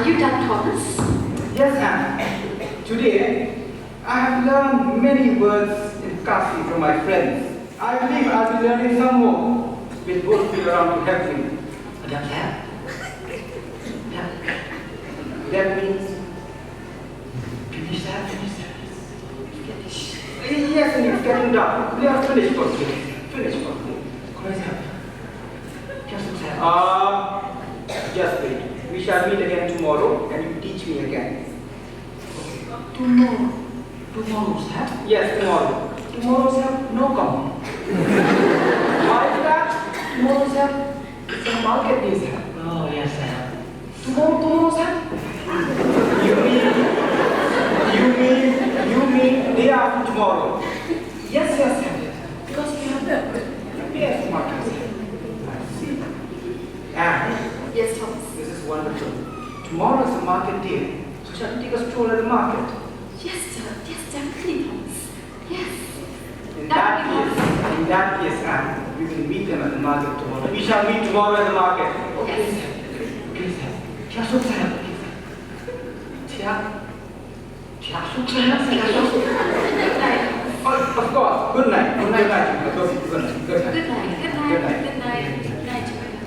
you done, Thomas? Yes, Anne. Today, I have learned many words in Kasi from my friends. I believe I'll be learning some more, which will be around to help me. That means finish that. Yes, and it's getting dark. We are finished for today. Finished for today. Just wait. We shall meet again tomorrow, and you teach me again. Tomorrow? Tomorrow's have? Yes, tomorrow. Tomorrow's have no come. Why is that? Tomorrow's have the market days have. Oh, yes, sir. Tomorrow's have? You mean day after tomorrow? Yes, sir. Because we have that. Yes, market. I see. And Yes, Thomas. this is wonderful. Tomorrow is a market day, so shall we take a stroll at the market? Yes, sir. Yes, definitely, Thomas. Yes. In that case, Anne, we will meet them at the market tomorrow. We shall meet tomorrow at the market. Yes. Okay, sir. Chia súc sir. Chia súc sir. Good night. Oh, of course. Good night. Good night. Good night. Good night. Good night. Good night. Good night. Good night. Good night, Joanna.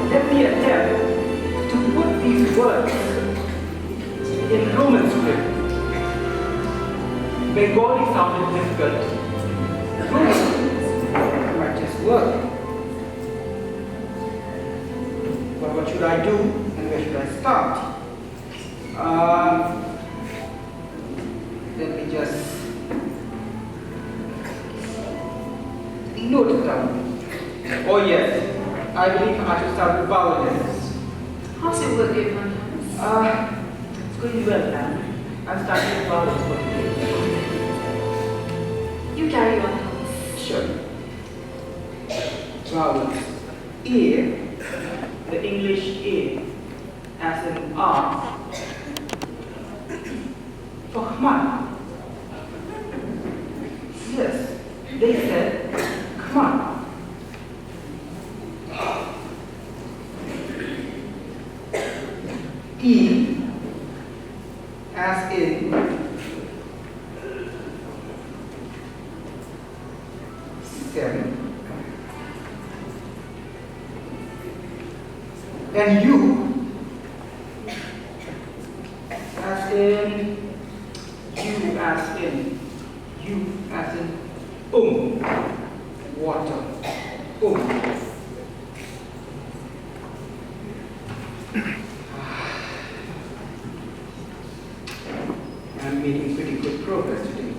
Let me attempt to put these words in Roman script. Bengali sounded difficult. Roman might just work. But what should I do and where should I start? Let me just note it down. Oh yes. I believe I should start with vowel letters. How's it working, Thomas? It's going well, Anne. I'm starting with vowels for today. You carry on, Thomas. Sure. Vowels. A, the English A, as in R, Sohramjan. Yes, they said, come on. E, as in seven, and U, as in water, I'm making pretty good progress today.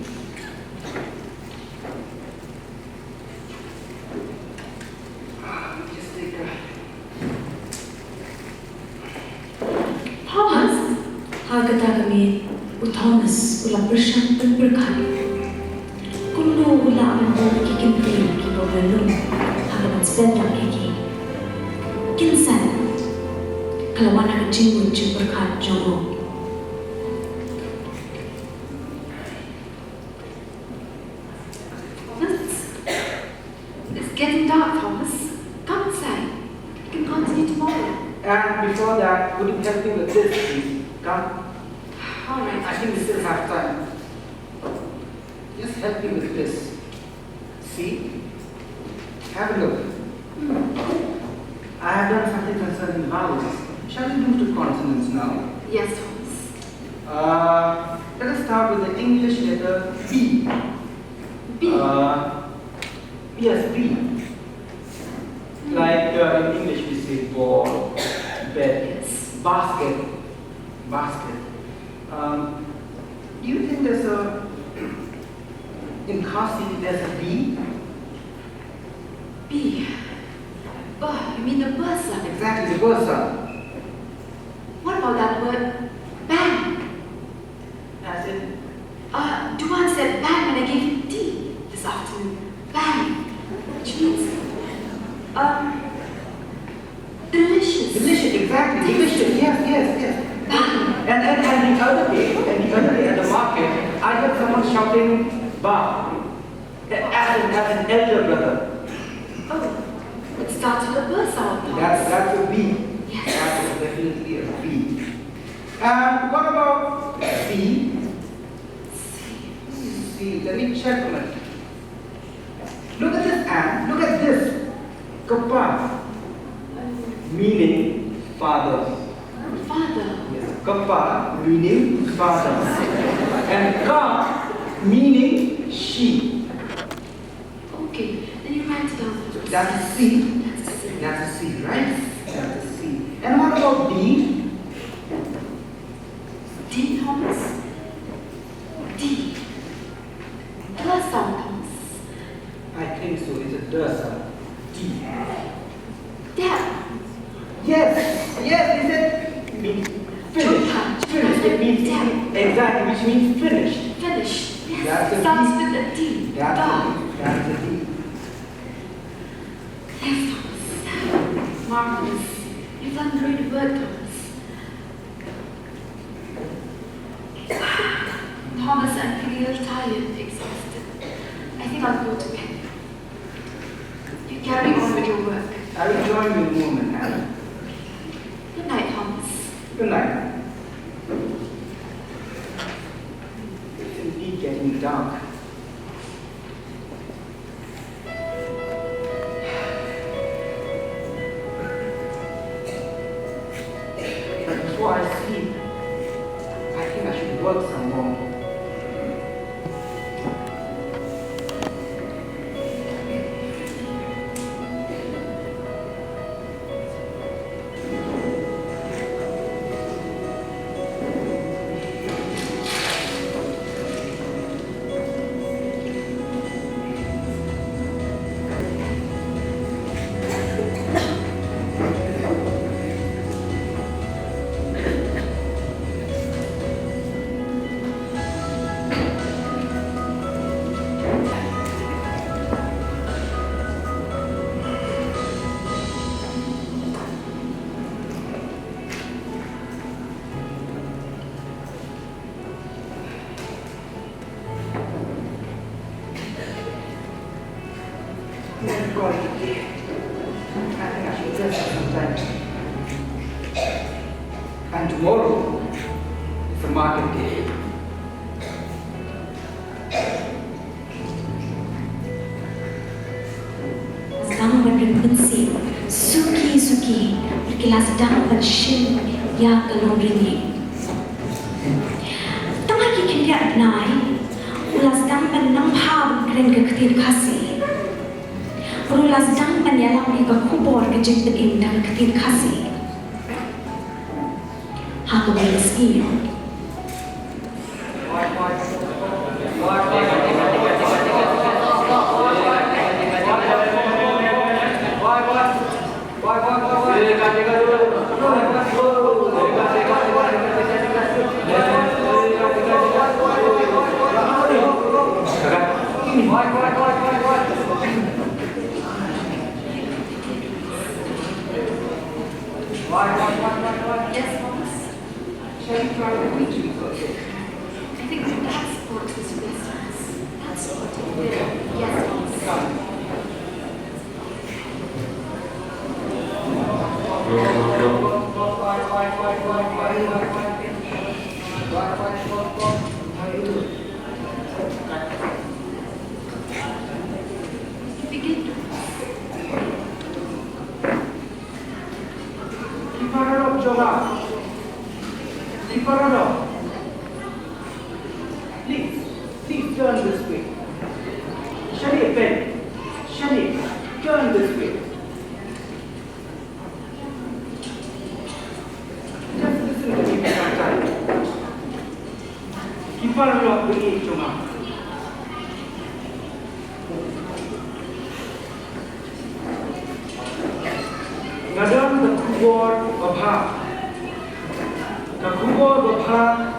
Just take a... Thomas, agad kami Thomas ulang bersang dan berkali. Kuno ulang ang kikinti kibawalun hanggang sepeda kiki. Kinsan, kalawan ang jingun berkat jono. It's getting dark, Thomas. Come inside. We can continue tomorrow. And before that, would you help me with this, please? Come. All right. I think we still have time. Just help me with this. See? Have a look. I have done something concerning vowels. Shall we move to consonants now? Yes, Thomas. Let us start with the English letter B. B. Yes, B. Like in English we say ball, bed, Yes. basket. Do you think there's a in Kasi there's a B. B. You mean the bursa? Exactly, the bursa. What about that word bang? As in, Duan said bang when I gave him tea this afternoon. Bang. Which means, delicious. delicious, exactly, delicious, yes. Bang. And the other day at the market, I heard someone shouting ba as an elder brother. Oh, it starts with a bursa. That's a B. Yes. That is definitely a B. And what about C? C. Let me check on it. Look at this and look at this. Kappa, meaning father. Father. Yes. Kappa meaning father. And ka meaning she. Okay, then you write it down. That's a C. That's a C. That's a C, right? That's a C. And what about D? D, Thomas? D. Plus sound, Thomas. I think so. It's a dursa. D. Dad. Yes. He said means finished. Finished. It means Dad. exactly, which means finished. Finished. Yes. That's a Starts D. with a D. That's Dog. a D. That's a D. Yes, Thomas. Marvelous. You've done great work, Thomas. Thomas, I'm feeling a little tired, exhausted. I think I'll go to bed. You carry on with your work. I will join you in a moment, Hannah. Good night, Thomas. Good night. It's indeed getting dark. But before I sleep, I think I should work some more. God, I think I should rest sometime. And tomorrow is a market day. Sedang berbensi, suki berkilas sedang bersin ya kalong ringi. Tengah kikirya benai, ulas sedang penang pah berkeren ke ketir kasih. Ulas sedang penyalang ke kubur ke jengten indang ketir kasih. Aku bermeski. Yes, Thomas. Shall we try the preaching first? I think that's what is business. That's what it will. Yes, Thomas. Begin to. Iparano, Jola. Iparano. Please turn this way. Shani, Ben. Shani, turn this way. Just listen to me for some time. Iparano, begin, Jola. kubur bapa. Ka kubur bapa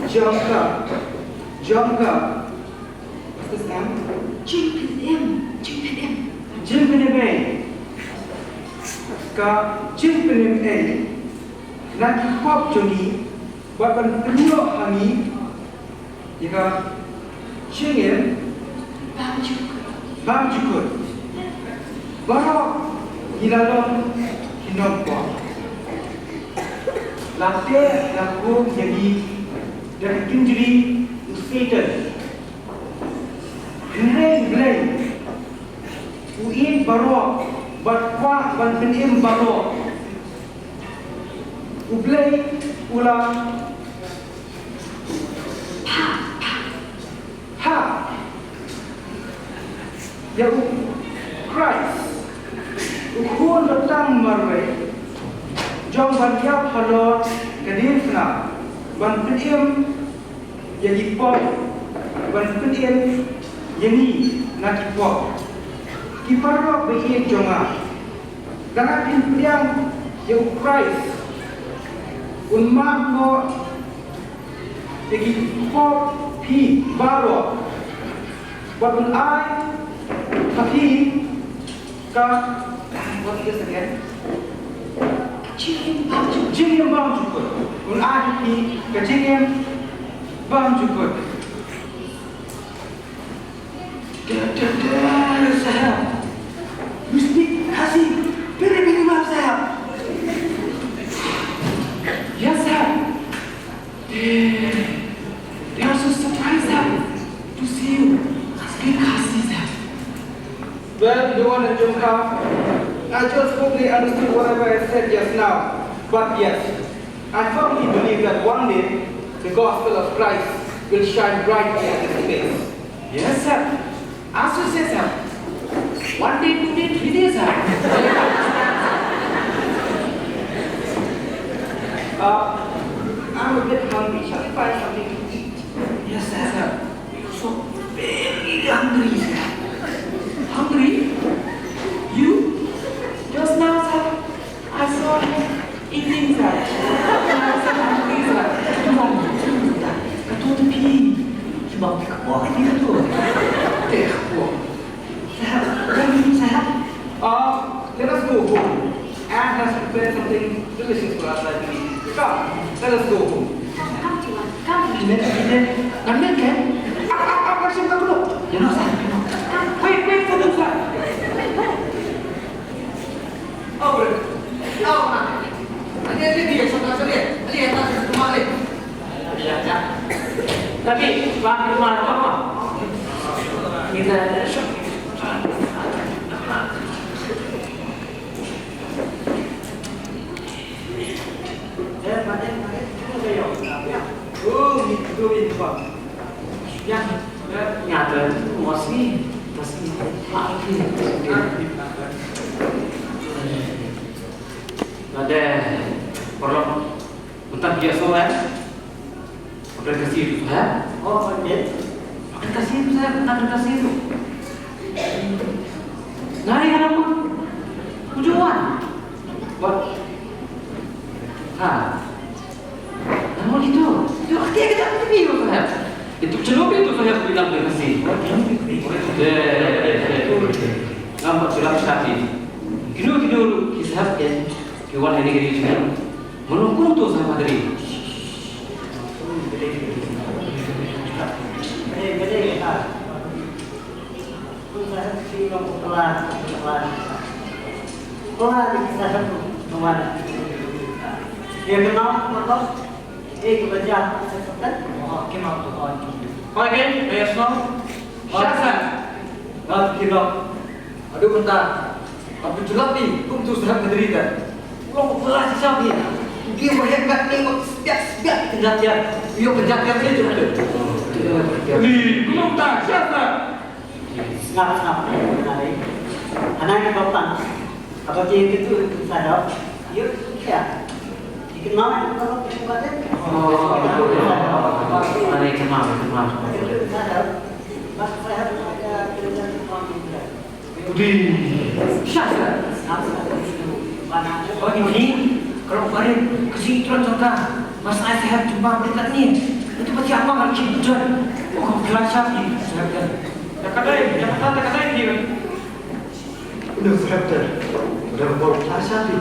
jangka. What's this name? Jingiaseng. Ka Jingiaseng. Nanti pop jongi, bukan kedua hangi, jika Jingiaseng bam cukup. Baru hilalong hinampa. Latte laku jadi dari injury to fatal. Blame. Uin baru, berkuah benim baru. Ublay ulang. Ha. Ya Christ. Ukun datang marway. Jom banyak halot kedim kena. Ban pedim jadi pop. Ban pedim jadi nak pop. Kiparok behind jonga. Ganap impian ya Christ. Unmak mo jadi pop pi baro. Buat ai tapi ka what is again? Jingiaseng bang cukup. Un ai pi ka Jingiaseng bang cukup. Saya mesti kasih pilih maaf saya. Yes, sir. They are so surprised to see you. Asking Kasi, sir. Well, you want to jump out? I just hope they understood whatever I said just now. But yes, I firmly believe that one day the gospel of Christ will shine brightly at this place. Yes, sir. As you say, sir. 1 day, 2 day, 3 days, sir. I'm a bit hungry. Shall we find something to eat? Yes, sir. You're so very hungry, sir. Hungry? You? Just now, sir, I saw you eating, sir. I was so hungry, sir. Come on. I told the pea. You want to walk in here, too. Sir, Let us go home. And let's prepare something delicious for us like we. Come, let us go home. Jnit, kan? Apa sih kamu dulu? Jangan sah. Wait for them, sir. Oh, bro. Oh, mana? Ini dia saudara saya. Ini yang tak kembali. Ya. Tapi bang rumah apa? Kita itu Pak. yang nyata masih lagi. Ada perlu bentar dia soal. Apa kasih itu, ha? Oh, Jnit. Apa kasih itu, saya bentar kasih itu. Nari apa? Tujuan. Buat Nama gitu. Itu artinya kita video saya. Itu celup itu saya bilang dia kasih. Nampak jelas tadi. Kini kisah kan. Kewan ini gini juga. Menunggu tu sama dari. Beda. Saya film pelan. Pelan kisah satu kawan. Dia kenal motor. Kerja sesuatu. Kenal tu kawan. Okey, yes no. Siapa? Kita. Aduh bentar. Tapi jelas ni, kum tu sedang menderita. Pulang pelan siapa dia? Dia berhebat tengok setiap Kejadian. Dia penjaga dia tu. Belum tak siapa? Ngap. Anak yang kapan? Apa dia itu sadar? Dia ya. Dikenal kalau kesempatan. Mari kenal. Sadar. Mas saya ada kerjaan di kampung. Udi. Siapa? Ngap. mana? Oh ini, kalau kemarin kesini tuan contoh, mas saya jumpa berita ni, itu pasti apa nggak kiburan? Oh kelas siapa ni? Ya kata dia. Udah sahaja, udah bawa kelas siapa?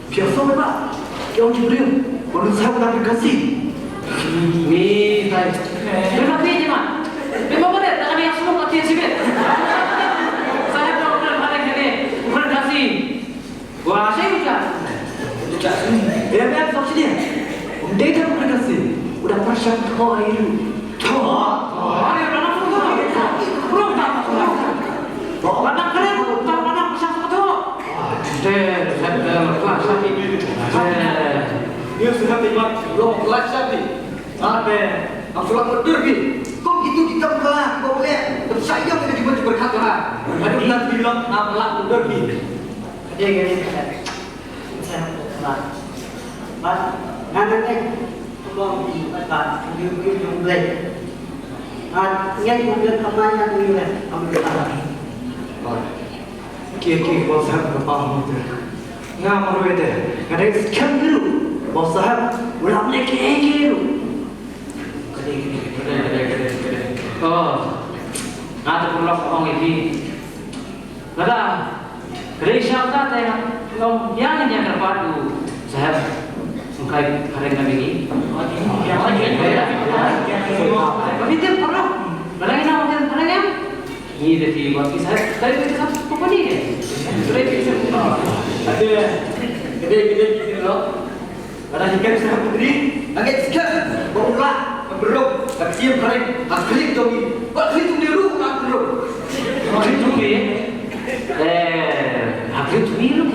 Biasa memang, yang jujur, baru saya udah berkasih. Ni, tay. Memang dia je mak. Memang boleh, tak ada yang semua mati sih. Saya tahu benar ada yang ni, bukan kasih. Wah, saya bukan. Biar sok dia. Dia dah berkasih, udah persiap kau air. Ada yang nak tu. Belum tak. Anak kalian tak anak besar tu. Saya kelas sapi. Dia sudah tiba, belum kelas siapa? Apa? Aku sudah berdua ni. Kau itu kita kelas, kau boleh. Saya yang jadi macam berkata lah. Ada bilang bilang, nak melak berdua ni. Dia gini saya kelas. Mas, nanti tolong dibaca, diukur boleh. Yang kemudian kemana tu ni? Kamu tahu. Kiki bos saya berpaham tu. Nggak malu itu. Ada sekian dulu. Bos saya ulang lagi dulu. Oh, nanti pulang orang ini. Nada, kerja siapa tanya? Long yang terpadu. Saya mungkin karena ini. Tapi dia perlu. Balang ini orang yang yang ini jadi buat saya. Tapi kita satu company ni. Sudah bisa. Ada gede loh. Ada ikan saya putri. Agak sekian. Barulah beruk. Tapi kering. Kering jogi. Kau kering tu dia nak beruk. Kering tu ni. Kering tu ni loh.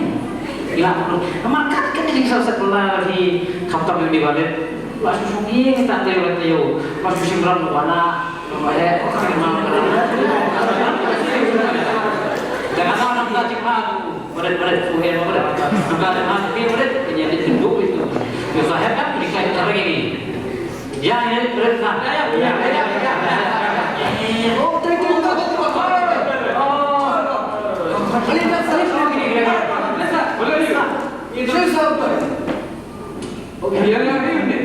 Gila perlu. Makan kan jadi salah sekolah di kapten di balik. Masuk sungai tak tahu. Masuk simran mana. Jangan orang tak cekap. Berat sungai berat. Juga dengan berat jadi tunduk itu. Saya kan berikan cara ini. Ya ini berat kan. Oh tengok. Boleh itu siapa? Oh yang ini.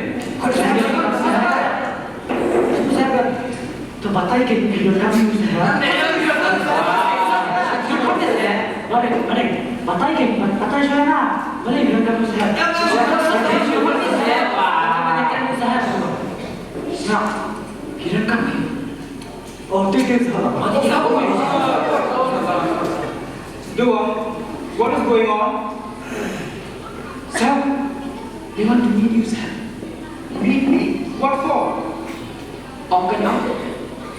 Batai ke video kami usaha. Batai saya nak. Boleh video kami usaha. Nah, video kami. Oh, tiket salah. Dua, what is going on? Sir, they want to meet you, sir. Meet me? What for? Okay, now.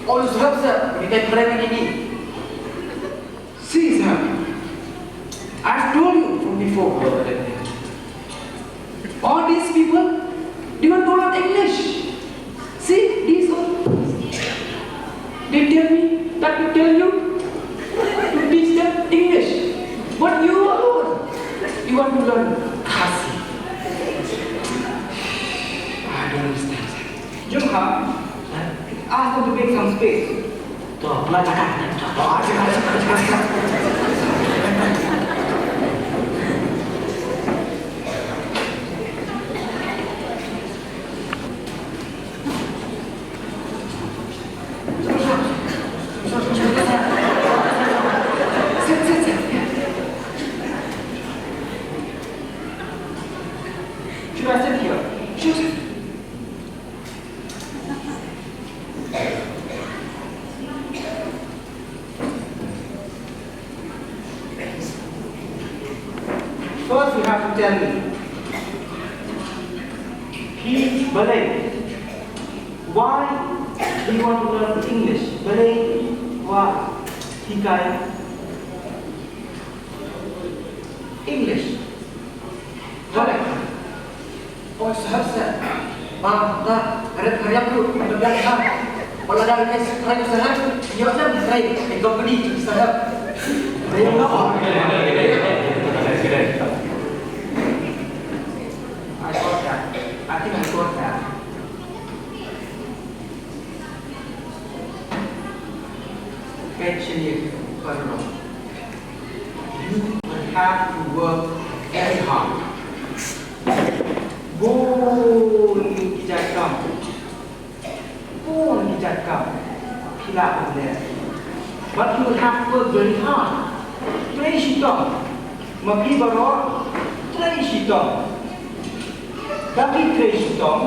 Oh, sudah sir. Kita keren ini. See, sir. I've told you from before. All these people, they don't know not English. See, these all. They tell me that to tell you to teach them English. But you alone, you want to learn Kasi. I don't understand. Jumha, ask them to make some space. Tuh, pelajaran. Should I sit here? Shoot. First, you have to tell me. Balang, why do you want to learn English? Balang, why? Hikai. English. Balang. Oh, seharusnya. Ada karya tu, ada yang kalau ada yang sekarang sehat, jawabnya berkait company sehat. Ayam apa? I got that. I think I got that. Question you, you will have to work very hard. Bone gijatkam. Bone gijatkam. Pila over there. But you have to work very hard. Play shitong. Maki baro. Play shitong. Tapi play shitong.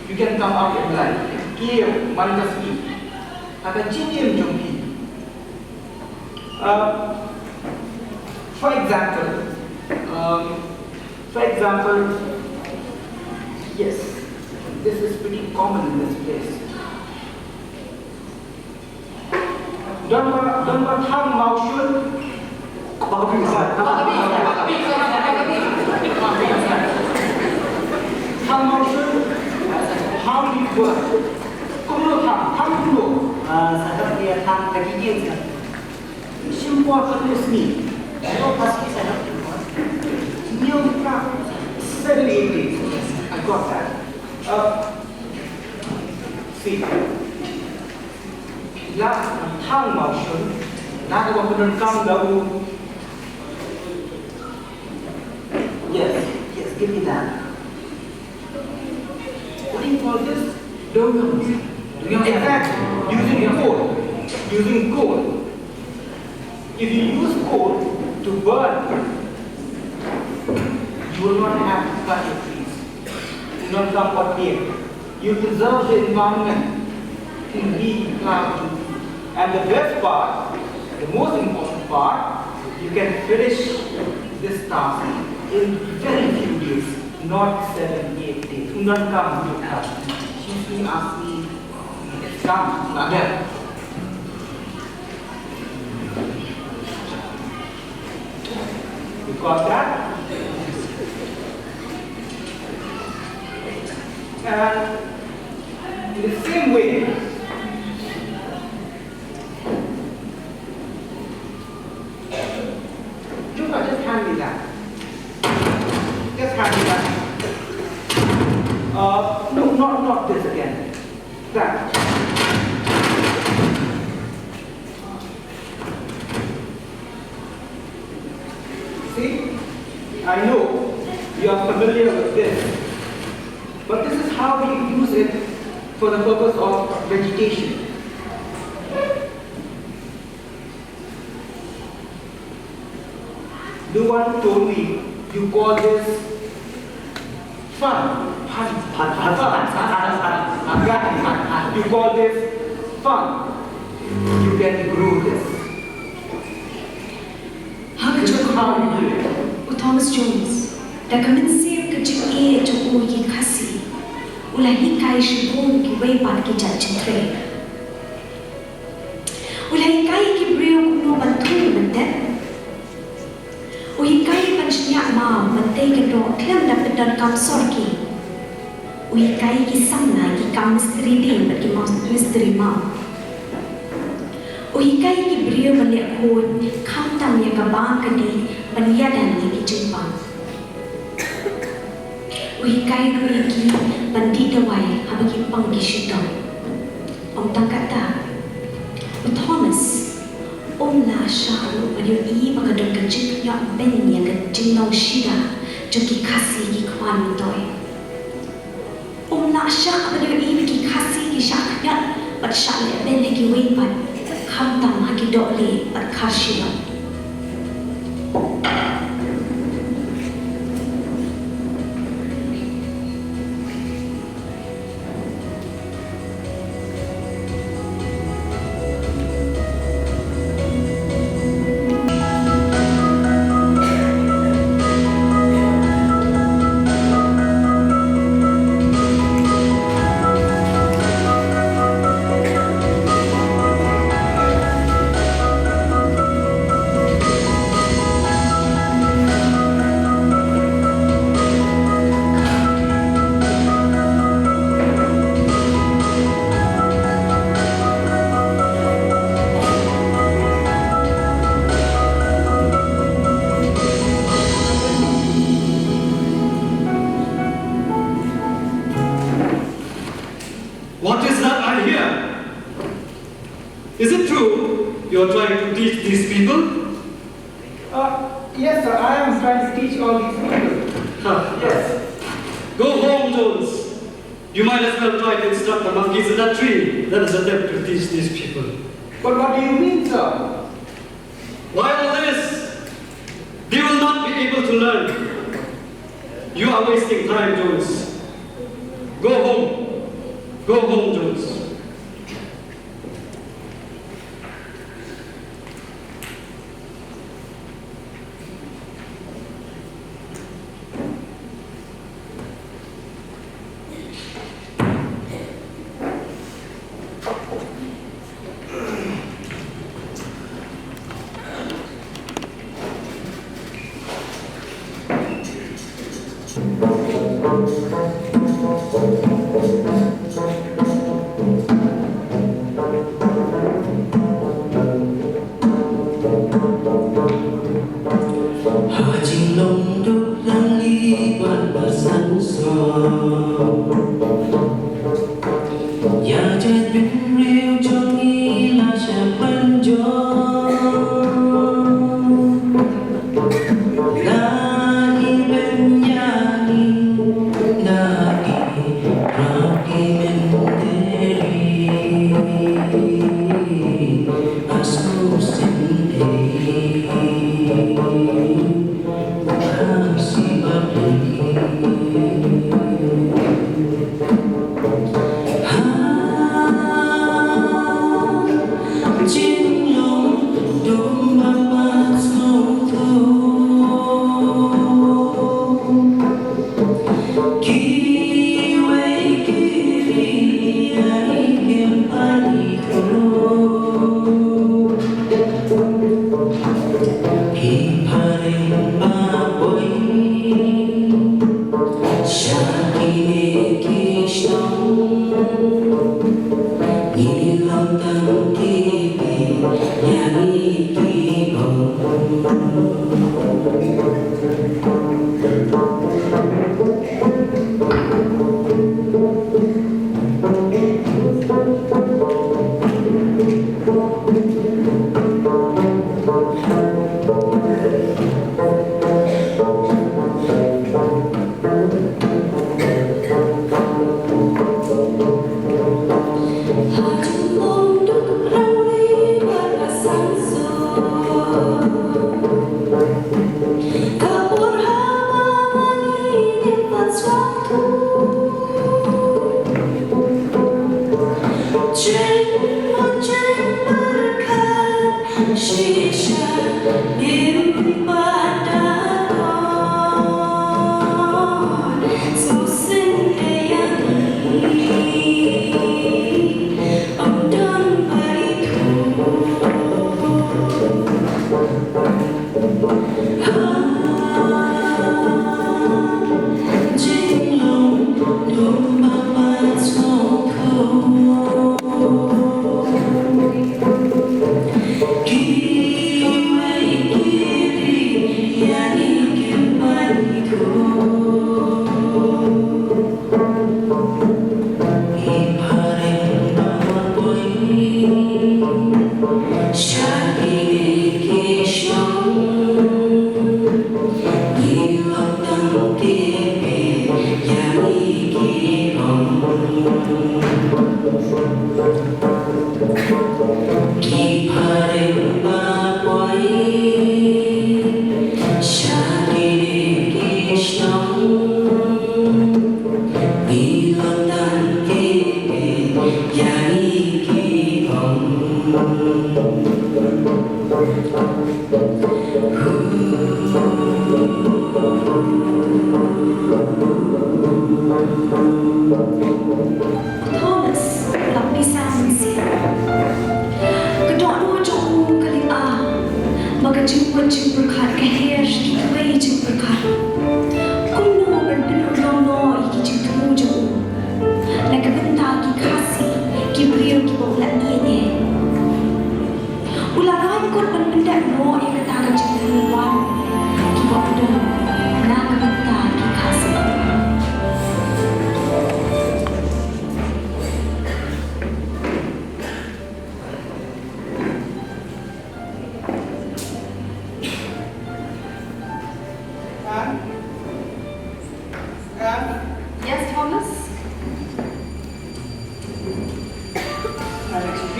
You can come out in life. Kieu mandaski. Ada jinjim jongki. For example, yes, this is pretty common in this place. Don't have motion. How do you work? How do you work? Saya dia tham lagi dia. Simple continuously. So pasti saya. New craft 7 8 days. I got that. See. Last tongue motion. Not about to come down. Yes, give me that. What do you call this? Dogums. Exactly. Using coal. If you use coal to burn, you will not have to cut your trees. You will not come what here. You preserve the environment in heat, cloud. And the best part, the most important part, you can finish this task in very few days, not 7 8 days. Do not come to us. She asked me, come, again. You got that? And in the same way, Juba, just hand me that. Just hand me that. No, not this again. That. See, I know you are familiar with this, but this is how we use it for the purpose of vegetation. The one told me you call this fun. You call this fun. You can grow this. How you do it? Thomas Jones, da kamen sir ke jike to o yi khasi. Ulahi kai shibon ki way pat ki jachtre. Ulahi kai ki brio no bantu mende. Ui kai panchnya ma mante ke ro klem da pedan kam sorki. Ui kai ki samla ki kam mistri din ki mistri ma. Ui kai ki brio bale khon kham tam ya ka ba ka di bania dan ni ki jumpa. Ui kai rui ki bandi dawai habaki pang ki shitong. Om tangkata. Thomas la shalu bani I makadon ka jik ya ben ya ka jingnong shida joki khasi ki kwan toy. La sha bani I ki khasi ki shak ya but shale ben ki wei pat kham tam ha ki dole pat khashila. Is it true you're trying to teach these people? Yes, sir. I am trying to teach all these people. Yes. Go home, Jones. You might as well try to instruct the monkeys in that tree than attempt to teach these people. But what do you mean, sir? Why all this? They will not be able to learn. You are wasting time, Jones. Go home. Go home, Jones.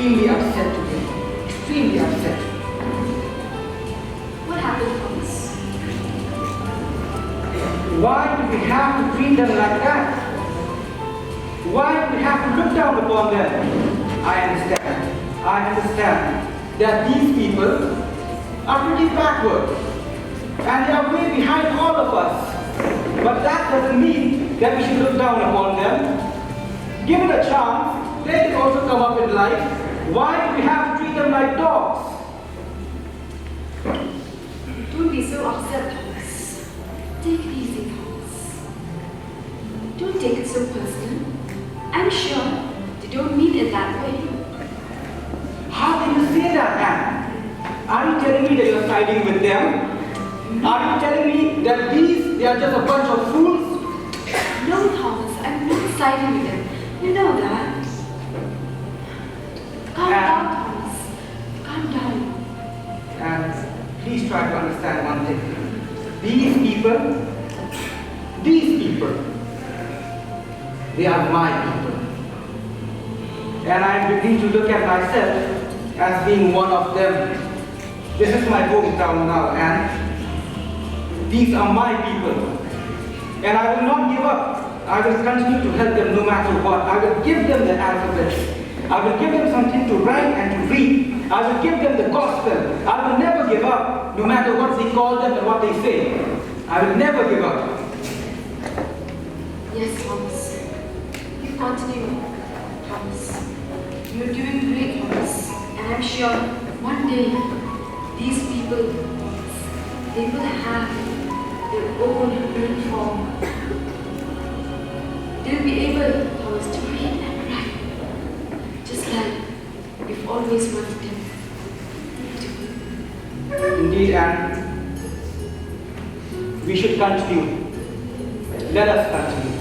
extremely upset today. Extremely upset. What happened, Thomas? Why do we have to treat them like that? Why do we have to look down upon them? I understand that these people are pretty backward and they are way behind all of us. But that doesn't mean that we should look down upon them. Given a chance, they can also come up in life. Why do we have to treat them like dogs? Don't be so upset, Thomas. Take it easy, Thomas. Don't take it so personal. I'm sure they don't mean it that way. How can you say that, Anne? Are you telling me that you're siding with them? Are you telling me that they are just a bunch of fools? No, Thomas, I'm not siding with them. You know that. Calm down, Thomas. Calm down. And please try to understand one thing. These people, they are my people. And I am beginning to look at myself as being one of them. This is my hometown now, and these are my people. And I will not give up. I will continue to help them no matter what. I will give them the alphabet. I will give them something to write and to read. I will give them the gospel. I will never give up, no matter what they call them and what they say. I will never give up. Yes, Thomas. You continue, Thomas. You're doing great, Thomas. And I'm sure one day these people, they will have their own uniform. They'll be able, Thomas, to read and write, just like we've always wanted them to. Indeed, and we should continue. Let us continue.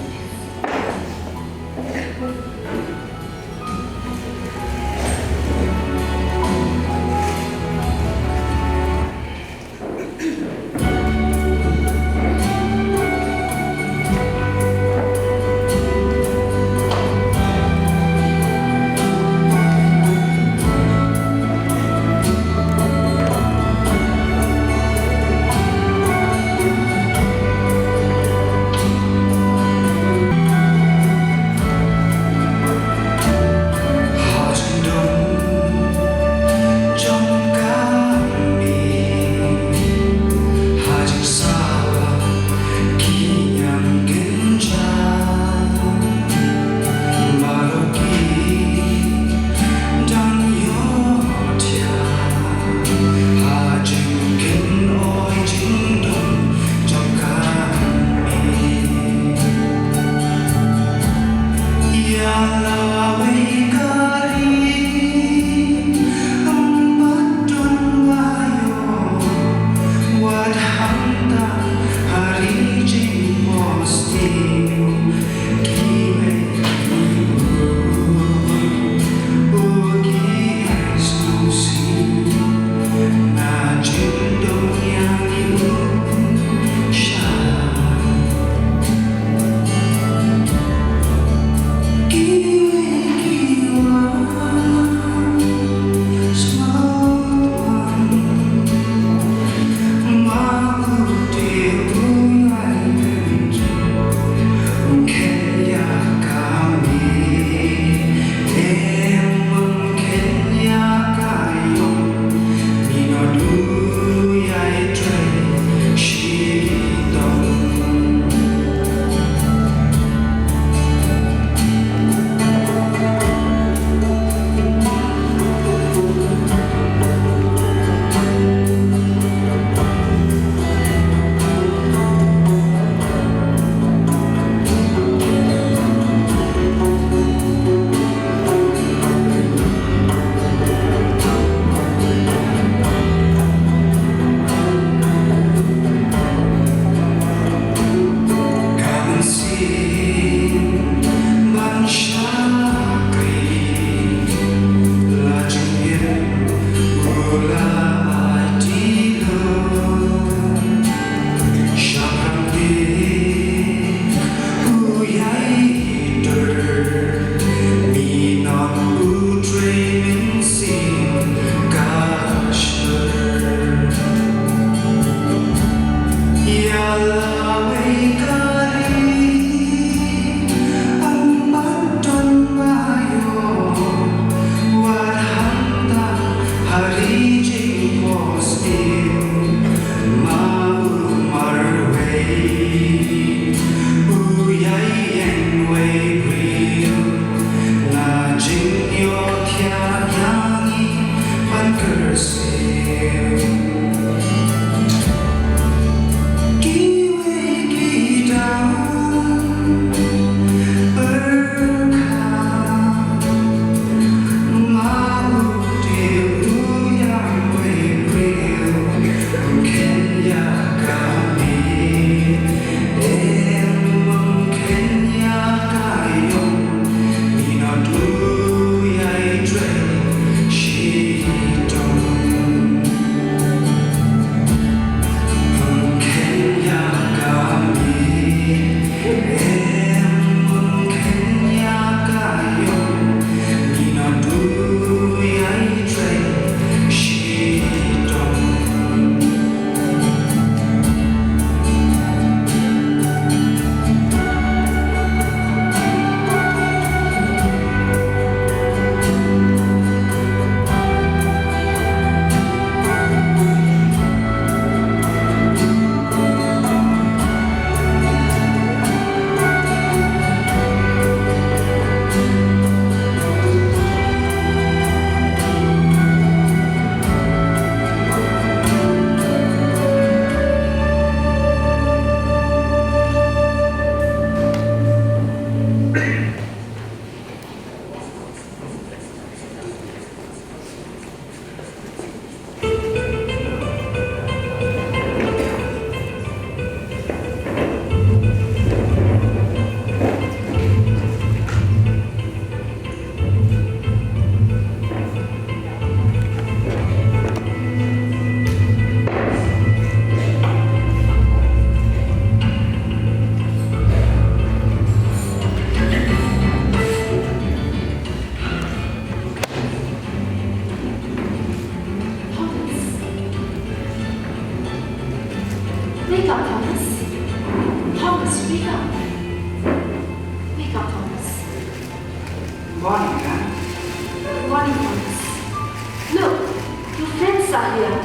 are here.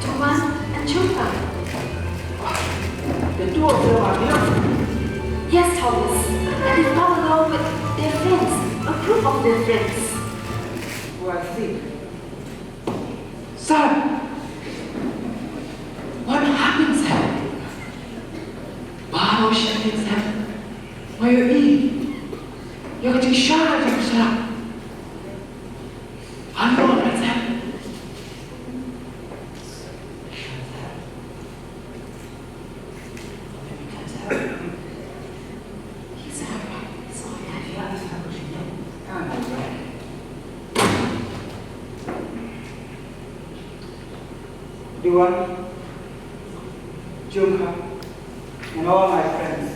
Thomas and Chopra. The two of them are here. Yes, Thomas. And they come along with their friends, a group of their friends. Who are sick. Son, what happened, sir? Bahawa syaitan, sir. Mayo Yang kecil syarat yang besar. Ano ang sir? Duan, Jungha, and all my friends,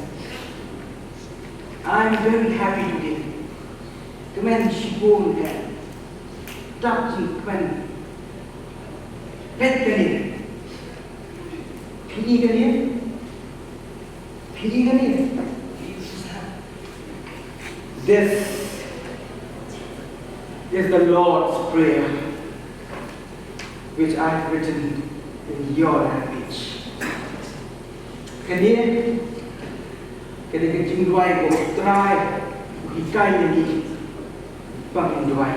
I'm very happy today. Kmen Shibun and Dr. Kmen Petgani, Pidigani. This is the Lord's Prayer, which I have written in your language. Kani kajingduai ko try ikai lagi pangindduai.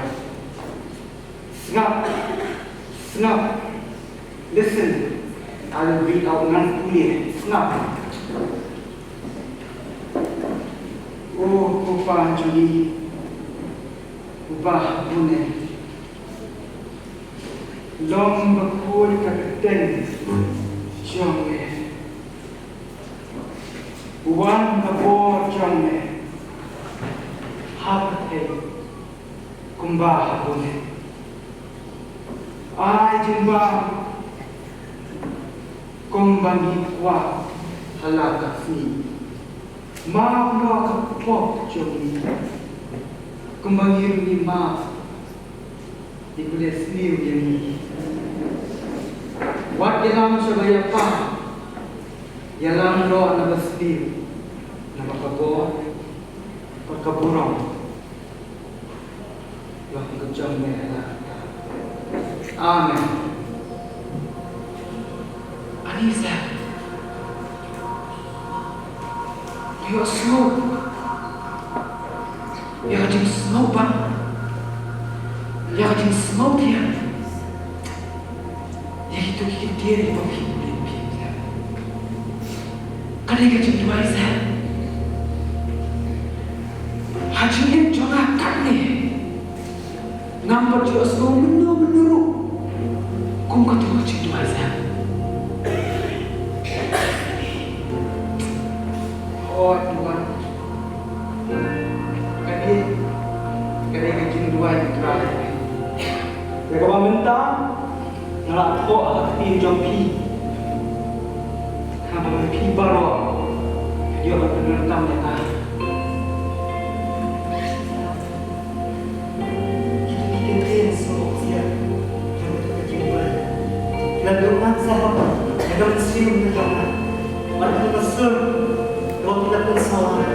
Snap. Listen. I will read out Nongthymmai. Snap. Oh, Upa Juli, Upa Bune. Long bakul kapten Jongme. Uwan babor Jongme. Hapate Kumba Bune. Ay jumba Kumbangi kwa halaka ni. Ma no kapok Jongme. Kumbangi ni ma. Dikulis niu yang ni. Wat dalam sebaya pa, dalam roh nama sendiri, nama kabur, perkaburang, lah kejam merah. Amen. Anissa, you are smoke. You are getting smoke, but you are getting smoke here. Itu kita diri pemimpin. Kadang kita cuma isah. Haji ini jangan kami. Nampak dia semua menurut. Kau kata haji cuma isah. Oh Tuhan, kadang kita cuma yang terakhir. Mereka mentah. Nak kau hati jompi, hampa pi baru, dia akan menentang mereka. Kita kena semua siap, jangan terkejut. Lalu masa ada mesin menjadi, mana besar, kalau tidak besar,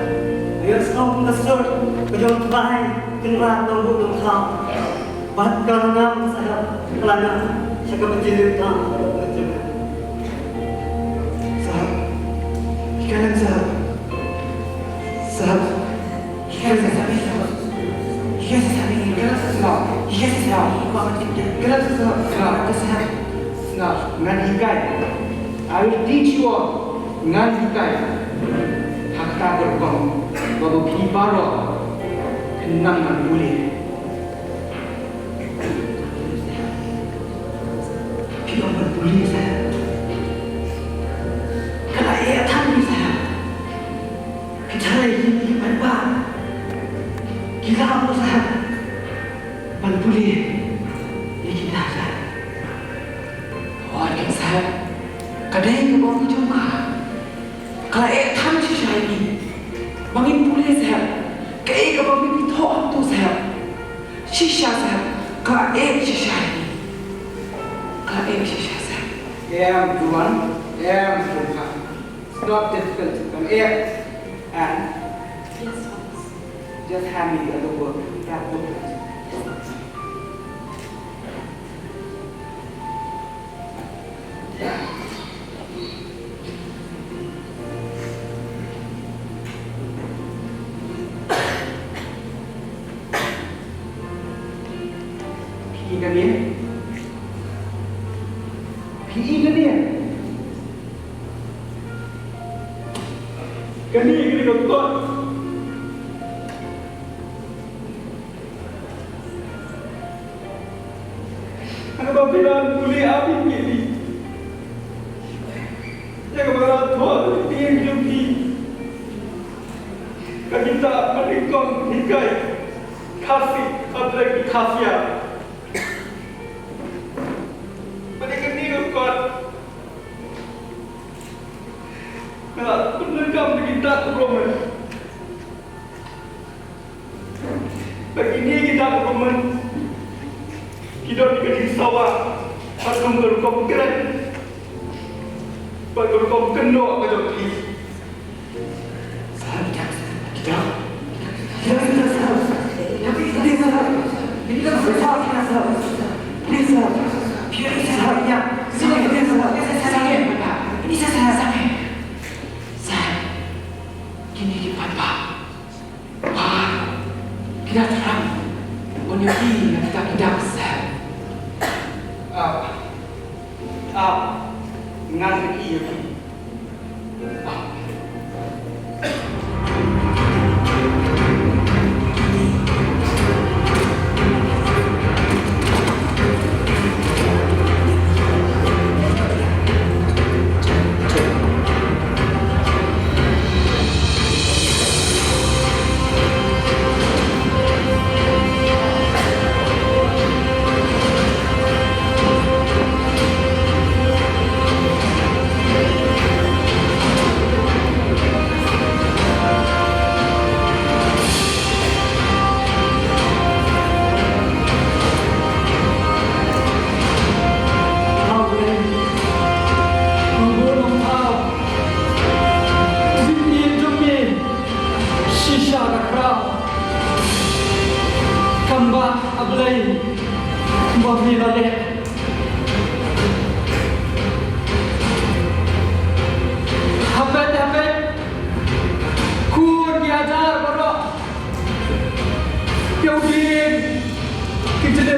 dia semua besar, kejauhan baik, kenal tunggu tunggu, bahkan nama saya kelana. Saya berjilid tak berjilid. Sahab, ikan sahab, ikan sahab, ngan ikai. I will teach you all ngan ikai. Hakta berkong, baru pibaro, kenang ngan boleh. Kita berbuli saya. Kalau ia tanya saya, kita ini berapa? Kita apa saya? Berbuli, ya kita saya. Orang saya, kadang kita bawa cuma. Kalau ia tanya saya ini, bangin buli saya, kayak kita bawa pintu tu saya, sisa saya, kalau ia sisa ini. Tuhan, Tuhan. It's not difficult. Come here and Yes, Thomas. just hand me the other book. That booklet. dia. PE ke dia? Kani kini doktor. Ano bilang kuliah api ini? Yang berat tuan dia jumpi. Kita meningkong hikai kasih atau kasia. Mereka ni kuat. Nah, penegam kita Roman. Begini kita Roman. Kita dikasih sawah, patung berkom keren, berkom kenok macam ni. Mengalir ia ni.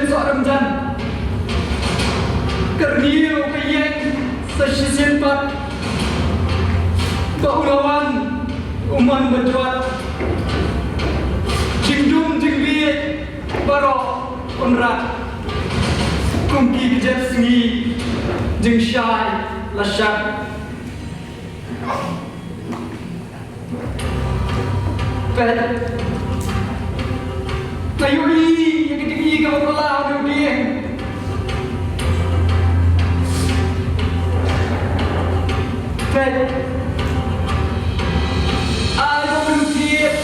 Sohramjan Kerniu kayeng Sesisimpat Baulawan Uman berjuat Jingdum jingbiet Barok Unrat Kungki kejar sengi Jingsyai Lasyat Pet Layui yang ketinggi kau pelau dia. Pet Ai mau dia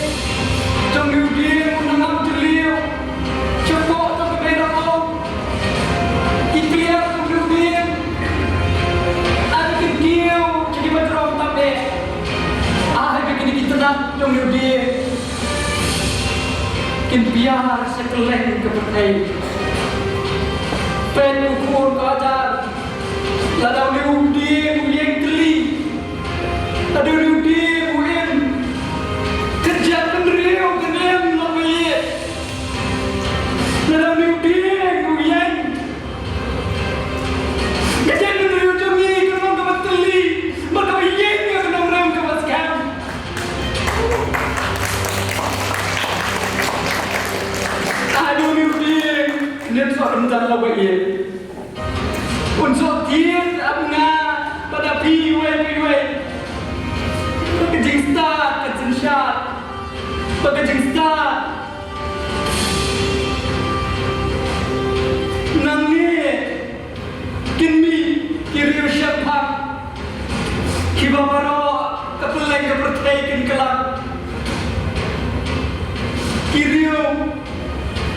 trong dia menangam jeliu cepok tak berbeda kau ikhtiar trong dia ada kecil jadi macam tapi bikin kita nak trong dia biar sekeleng kepercayaan. Pen ukur kajar, ladau diundi muyeng teli, ladau diundi muyeng kerja kendriu kenem lamai, ladau diundi muyeng kerja kendriu jami kenem kemat teli, maka muyeng kenem rem kemat sekan. Aduh ni dia Sohramjan lah baik. Unsur tian abna pada piwe. Kejing start kejing syat. Kejing start. Nang ni kinmi kiriu syafak. Kibabaro kapulai kepercayai kin kelak.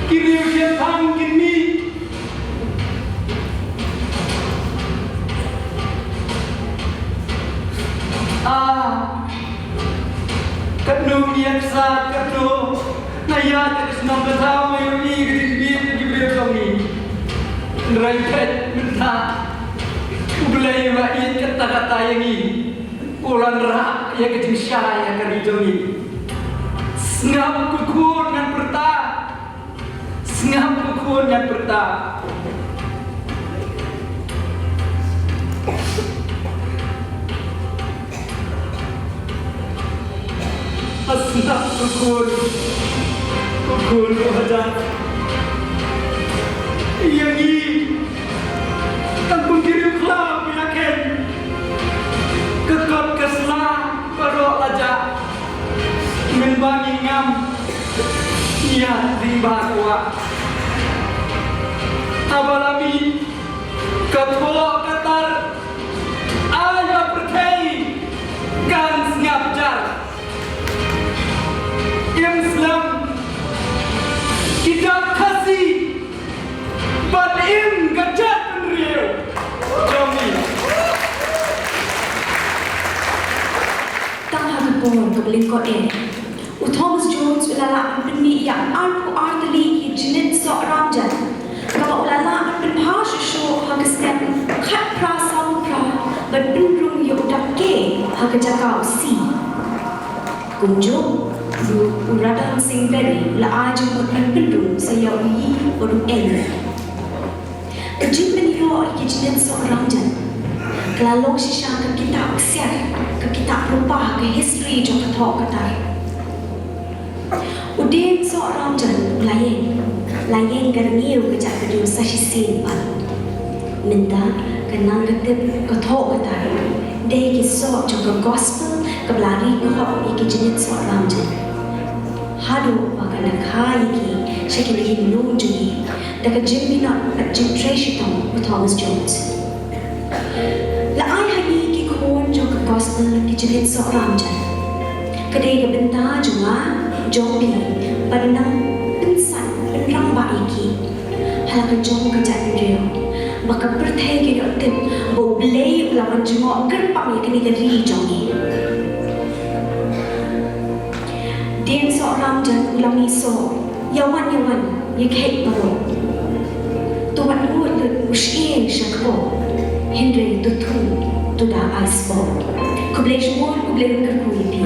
Kiriu syafak kinmi. Kadno yaksa kadno nayat isnam bersama yoni gidin gibril kami nraikat minta ublai wa in kata-kata yang ini ulan rak ya kejing syah ya karijoni ngam kukun ngan perta ngam kukun ngan perta senap kukun Sohramjan. Yang ini tanggung kirim kelam yakin kekot keselah barok lajak menbangi ngam niat timbah kuat abalami ketua katar ayah perkai kan ngap jar Islam kita kasih batin gajat penriu Jomi Tang hagapon kablingkot Thomas Jones ulala penni yang artli Jnit Sohramjan kalau ulala penhas show hagastem khat pra Samla berbenrung yodake hagajaka si kunjo uradan sing beri la aja berbenrung saya yi baru kejin menyo Jnit Sohramjan kalau sisa ke kita aksiar ke kita rupah ke history jo kathok katai Udin Sohramjan layeng garniu kejak kedua sahisin pan minta kenang ketip kathok katai deh kisah jo gospel ke belari kohop iki Jnit Sohramjan hadu bagana khai ki shekil himnu jungi daka jimbina generation Thomas Jones la ai hani ki khon jo gospel ki Jnit Sohramjan kedai ke benta junga Jobi panang pensan penrang baiki halakan jom kejat dia maka berthai ke tip bo blei lawan jengok gerpak ni kini geri jongi Din Sohramjan ulami so yawan ye kait baro tuan ulut ushien shakbo Henry tutu tuda ice ball kublej mon kublej kerkui pi